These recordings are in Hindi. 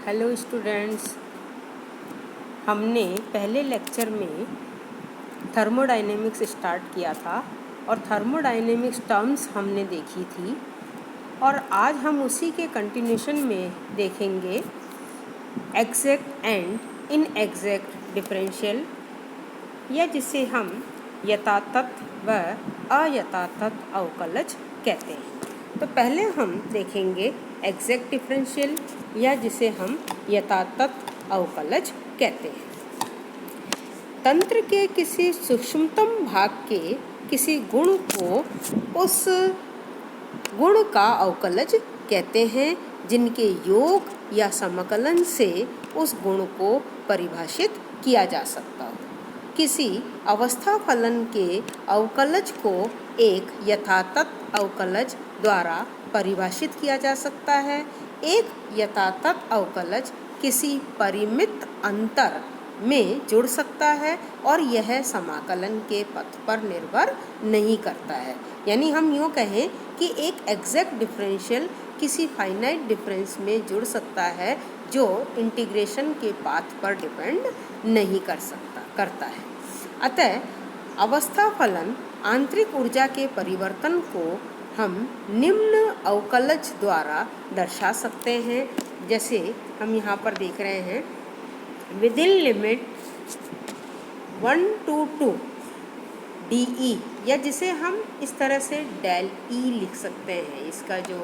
हेलो स्टूडेंट्स, हमने पहले लेक्चर में थर्मोडायनेमिक्स स्टार्ट किया था और थर्मोडायनेमिक्स टर्म्स हमने देखी थी और आज हम उसी के कंटिन्यूशन में देखेंगे एग्जैक्ट एंड इनएग्जैक्ट डिफरेंशियल, या जिसे हम यथातथ व अयथातथ अवकलज कहते हैं। तो पहले हम देखेंगे एग्जैक्ट डिफरेंशियल, या जिसे हम यथातथ अवकलज कहते हैं। तंत्र के किसी सूक्ष्मतम भाग के किसी गुण को उस गुण का अवकलज कहते हैं जिनके योग या समाकलन से उस गुण को परिभाषित किया जा सकता हो। किसी अवस्था फलन के अवकलज को एक यथातथ अवकलज द्वारा परिभाषित किया जा सकता है। एक यथातथ अवकलज किसी परिमित अंतर में जुड़ सकता है और यह समाकलन के पथ पर निर्भर नहीं करता है। यानी हम यूँ कहें कि एक एग्जैक्ट डिफरेंशियल किसी फाइनाइट डिफरेंस में जुड़ सकता है जो इंटीग्रेशन के पाथ पर डिपेंड नहीं करता है। अतः अवस्था फलन आंतरिक ऊर्जा के परिवर्तन को हम निम्न अवकलज द्वारा दर्शा सकते हैं। जैसे हम यहाँ पर देख रहे हैं, विदिन लिमिट 1 to 2 DE, या जिसे हम इस तरह से डेल ई लिख सकते हैं। इसका जो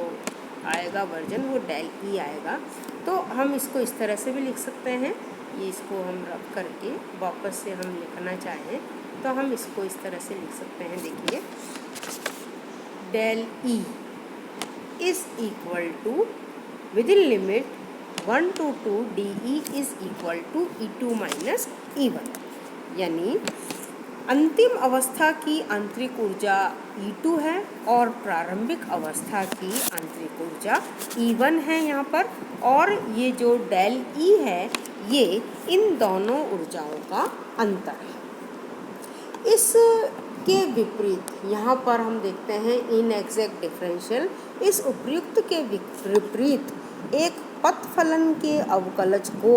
आएगा वर्जन वो डेल ई आएगा, तो हम इसको इस तरह से भी लिख सकते हैं। ये इसको हम रब करके वापस से हम लिखना चाहें तो हम इसको इस तरह से लिख सकते हैं। देखिए, del E is equal to within limit 1 to 2 DE is equal to E2 minus E1, यानी अंतिम अवस्था की आंतरिक ऊर्जा E2 है और प्रारंभिक अवस्था की आंतरिक ऊर्जा E1 है यहाँ पर। और ये जो डेल E है ये इन दोनों ऊर्जाओं का अंतर है। इसके विपरीत यहाँ पर हम देखते हैं इनएग्जैक्ट डिफरेंशियल। इस उपयुक्त के विपरीत एक पथ फलन के अवकलज को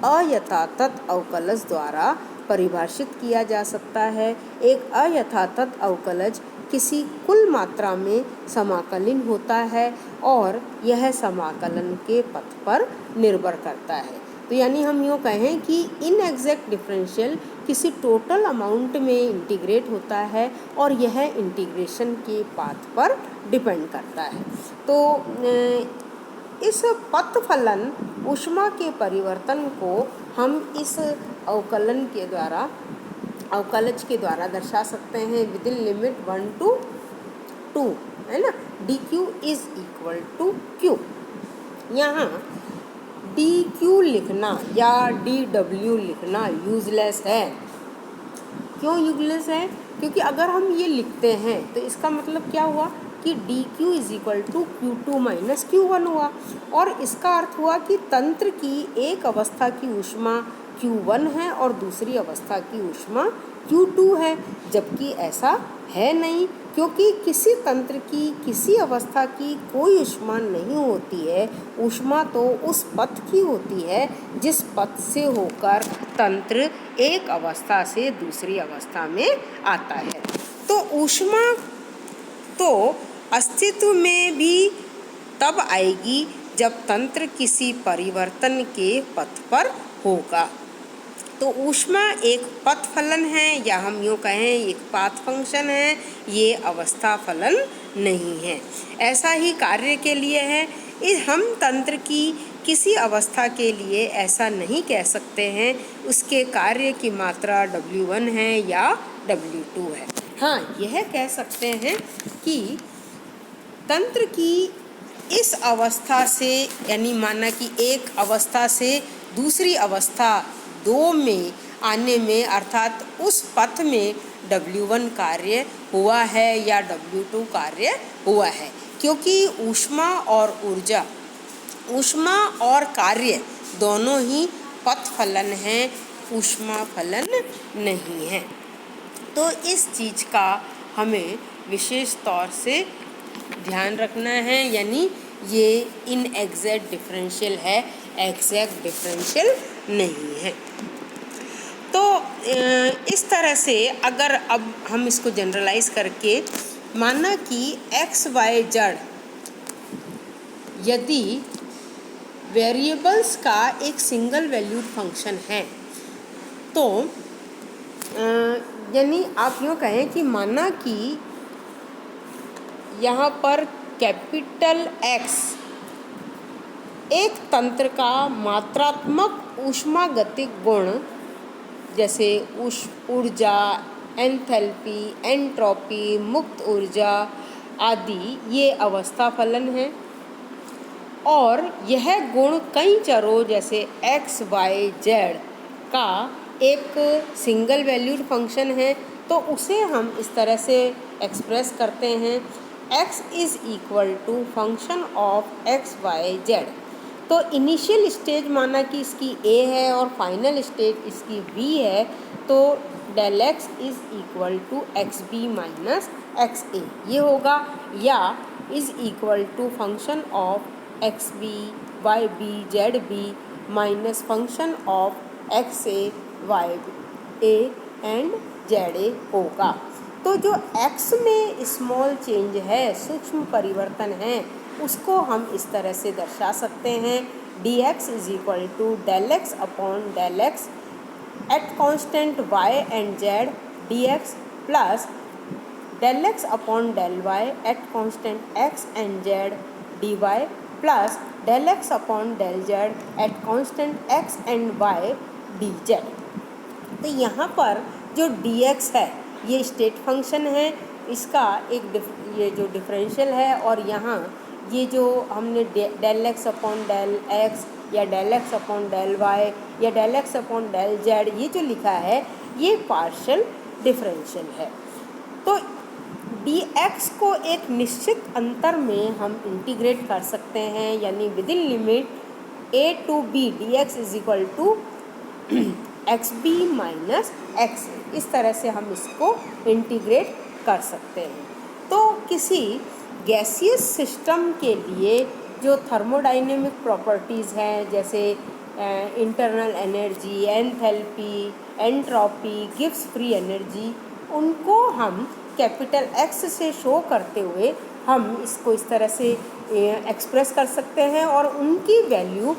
अयथातथ अवकलज द्वारा परिभाषित किया जा सकता है। एक अयथातथ अवकलज किसी कुल मात्रा में समाकलित होता है और यह समाकलन के पथ पर निर्भर करता है। तो यानी हम यूँ कहें कि इनएग्जैक्ट डिफरेंशियल किसी टोटल अमाउंट में इंटीग्रेट होता है और यह इंटीग्रेशन के पाथ पर डिपेंड करता है। तो इस पथ फलन ऊष्मा के परिवर्तन को हम इस अवकलज के द्वारा दर्शा सकते हैं। विदिन लिमिट 1 to 2, है ना, dq is equal to q। यहाँ dq लिखना या dw लिखना यूजलेस है। क्यों यूजलेस है? क्योंकि अगर हम ये लिखते हैं तो इसका मतलब क्या हुआ कि dq is equal to Q2 minus Q1 हुआ, और इसका अर्थ हुआ कि तंत्र की एक अवस्था की ऊष्मा Q1 है और दूसरी अवस्था की ऊष्मा Q2 है, जबकि ऐसा है नहीं, क्योंकि किसी तंत्र की किसी अवस्था की कोई ऊष्मा नहीं होती है। ऊष्मा तो उस पथ की होती है जिस पथ से होकर तंत्र एक अवस्था से दूसरी अवस्था में आता है। तो ऊष्मा तो अस्तित्व में भी तब आएगी जब तंत्र किसी परिवर्तन के पथ पर होगा। तो ऊष्मा एक पथ फलन है, या हम यूँ कहें एक पाथ फंक्शन है, ये अवस्था फलन नहीं है। ऐसा ही कार्य के लिए है। हम तंत्र की किसी अवस्था के लिए ऐसा नहीं कह सकते हैं उसके कार्य की मात्रा W1 है या W2 है। हाँ, यह कह सकते हैं कि तंत्र की इस अवस्था से, यानी माना कि एक अवस्था से दूसरी अवस्था 2 में आने में, अर्थात उस पथ में W1 कार्य हुआ है या W2 कार्य हुआ है, क्योंकि ऊष्मा और कार्य दोनों ही पथ फलन हैं, ऊष्मा फलन नहीं है। तो इस चीज़ का हमें विशेष तौर से ध्यान रखना है, यानी ये इनएग्जैक्ट डिफरेंशियल है। एग्जैक्ट डिफरेंशियल नहीं है। तो इस तरह से अगर अब हम इसको जनरलाइज करके माना कि एक्स वाई जेड यदि वेरिएबल्स का एक सिंगल वैल्यूड फंक्शन है, तो यानी आप यूँ कहें कि माना कि यहाँ पर कैपिटल एक्स एक तंत्र का मात्रात्मक ऊष्मागतिक गुण जैसे ऊर्जा, एंथैल्पी, एंट्रोपी, मुक्त ऊर्जा आदि ये अवस्था फलन है, और यह गुण कई चरों जैसे एक्स वाई जेड का एक सिंगल वैल्यूड फंक्शन है, तो उसे हम इस तरह से एक्सप्रेस करते हैं x is equal to function of x y z. तो इनिशियल स्टेज माना कि इसकी a है और फाइनल स्टेज इसकी b है, तो del x is equal to x b minus x a ये होगा, या is equal to function of x b y b z b minus function of x a y a and z a होगा। तो जो x में स्मॉल चेंज है, सूक्ष्म परिवर्तन है, उसको हम इस तरह से दर्शा सकते हैं dx is equal to del x upon del x at constant y and z dx plus del x upon del y at constant x and z dy plus del x upon del z at constant x and y dz। तो यहाँ पर जो dx है ये स्टेट फंक्शन है, इसका एक ये जो डिफरेंशियल है, और यहाँ ये जो हमने del x upon del x या del x upon del y या del x upon del z ये जो लिखा है ये पार्शियल डिफरेंशियल है। तो dx को एक निश्चित अंतर में हम इंटीग्रेट कर सकते हैं, यानी within limit a to b dx is equal to x b minus x, इस तरह से हम इसको इंटीग्रेट कर सकते हैं। तो किसी गैसियस सिस्टम के लिए जो थर्मोडाइनेमिक प्रॉपर्टीज़ हैं जैसे internal energy, enthalpy, entropy, Gibbs free energy, उनको हम कैपिटल एक्स से शो करते हुए हम इसको इस तरह से एक्सप्रेस कर सकते हैं, और उनकी वैल्यू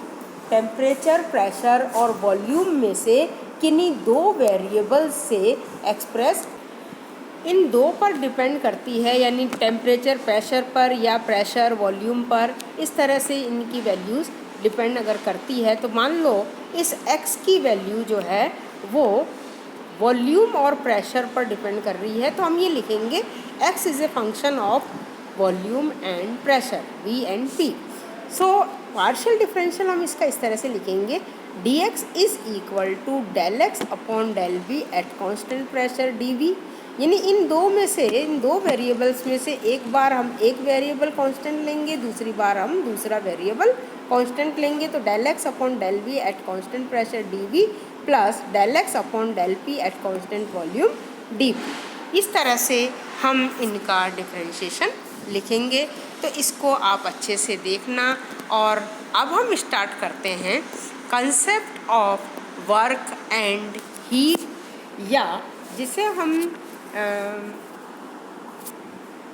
टेम्परेचर, प्रेशर और वॉल्यूम में से किन्हीं दो वेरिएबल्स से एक्सप्रेस इन दो पर डिपेंड करती है, यानी टेम्परेचर प्रेशर पर या प्रेशर वॉल्यूम पर, इस तरह से इनकी वैल्यूज़ डिपेंड अगर करती है। तो मान लो इस x की वैल्यू जो है वो वॉल्यूम और प्रेशर पर डिपेंड कर रही है, तो हम ये लिखेंगे x is a function of volume and pressure v and p। So partial differential हम इसका इस तरह से लिखेंगे dx is equal to del x upon del v at constant pressure dv, यानी इन दो में से, इन दो वेरिएबल्स में से एक बार हम एक वेरिएबल कांस्टेंट लेंगे, दूसरी बार हम दूसरा वेरिएबल कांस्टेंट लेंगे, तो del x upon del v at constant pressure dv plus del x upon del p at constant volume dp। इस तरह से हम इनका डिफरेंशिएशन लिखेंगे। तो इसको आप अच्छे से देखना, और अब हम स्टार्ट करते हैं concept of work and heat, या जिसे हम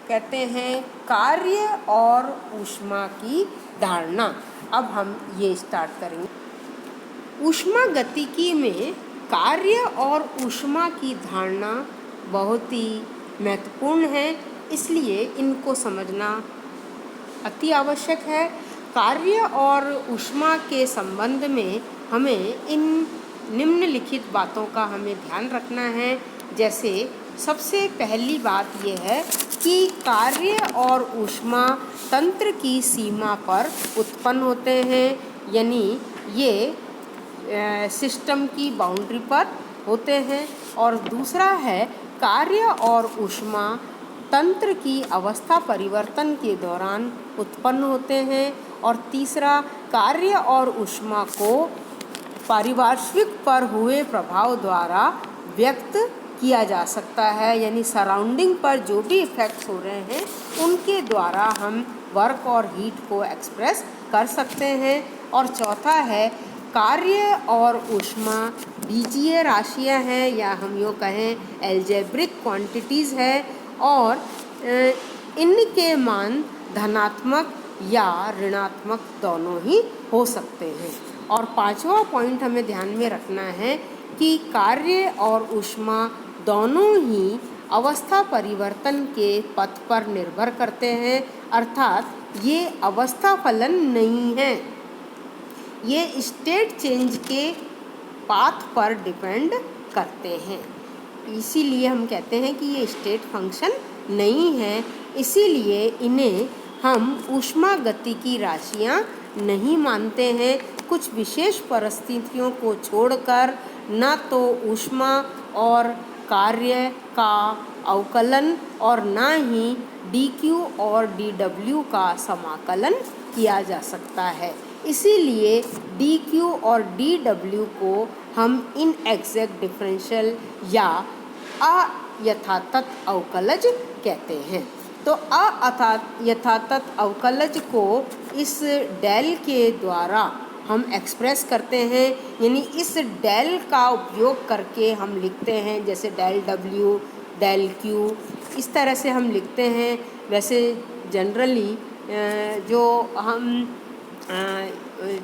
कहते हैं कार्य और ऊष्मा की धारणा। अब हम ये स्टार्ट करेंगे। ऊष्मागतिकी में कार्य और ऊष्मा की धारणा बहुत ही महत्वपूर्ण है, इसलिए इनको समझना अति आवश्यक है। कार्य और ऊष्मा के संबंध में हमें इन निम्नलिखित बातों का हमें ध्यान रखना है। जैसे सबसे पहली बात यह है कि कार्य और ऊष्मा तंत्र की सीमा पर उत्पन्न होते हैं, यानी ये सिस्टम की बाउंड्री पर होते हैं। और दूसरा है कार्य और ऊष्मा तंत्र की अवस्था परिवर्तन के दौरान उत्पन्न होते हैं। और तीसरा, कार्य और ऊष्मा को पारिपार्श्विक पर हुए प्रभाव द्वारा व्यक्त किया जा सकता है, यानी सराउंडिंग पर जो भी इफ़ेक्ट्स हो रहे हैं उनके द्वारा हम वर्क और हीट को एक्सप्रेस कर सकते हैं। और चौथा है कार्य और ऊष्मा बीजीय राशियां हैं या हम यूँ कहें एल्जेब्रिक क्वांटिटीज़ है और इनके मान धनात्मक या ऋणात्मक दोनों ही हो सकते हैं। और पांचवा पॉइंट हमें ध्यान में रखना है कि कार्य और ऊष्मा दोनों ही अवस्था परिवर्तन के पथ पर निर्भर करते हैं, अर्थात ये अवस्था फलन नहीं है, ये स्टेट चेंज के पाथ पर डिपेंड करते हैं। इसीलिए हम कहते हैं कि ये स्टेट फंक्शन नहीं है, इसीलिए इन्हें हम ऊष्मागतिकी राशियाँ नहीं मानते हैं। कुछ विशेष परिस्थितियों को छोड़कर न तो ऊष्मा और कार्य का अवकलन और न ही dq और dw का समाकलन किया जा सकता है। इसीलिए dq और dw को हम इनएग्जैक्ट डिफरेंशियल या अयथातथ अवकलज कहते हैं। तो अयथातथ अवकलज को इस डेल के द्वारा हम एक्सप्रेस करते हैं, यानी इस डेल का उपयोग करके हम लिखते हैं, जैसे डेल w, डेल q, इस तरह से हम लिखते हैं। वैसे जनरली जो हम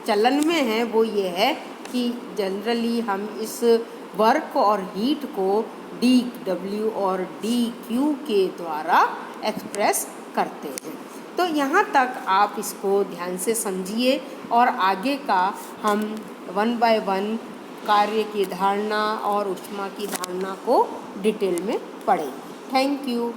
चलन में है वो ये है कि जनरली हम इस वर्क और हीट को dw और dq के द्वारा एक्सप्रेस करते हैं। तो यहाँ तक आप इसको ध्यान से समझिए और आगे का हम 1 बाय 1 कार्य की धारणा और ऊष्मा की धारणा को डिटेल में पढ़ेंगे। Thank you.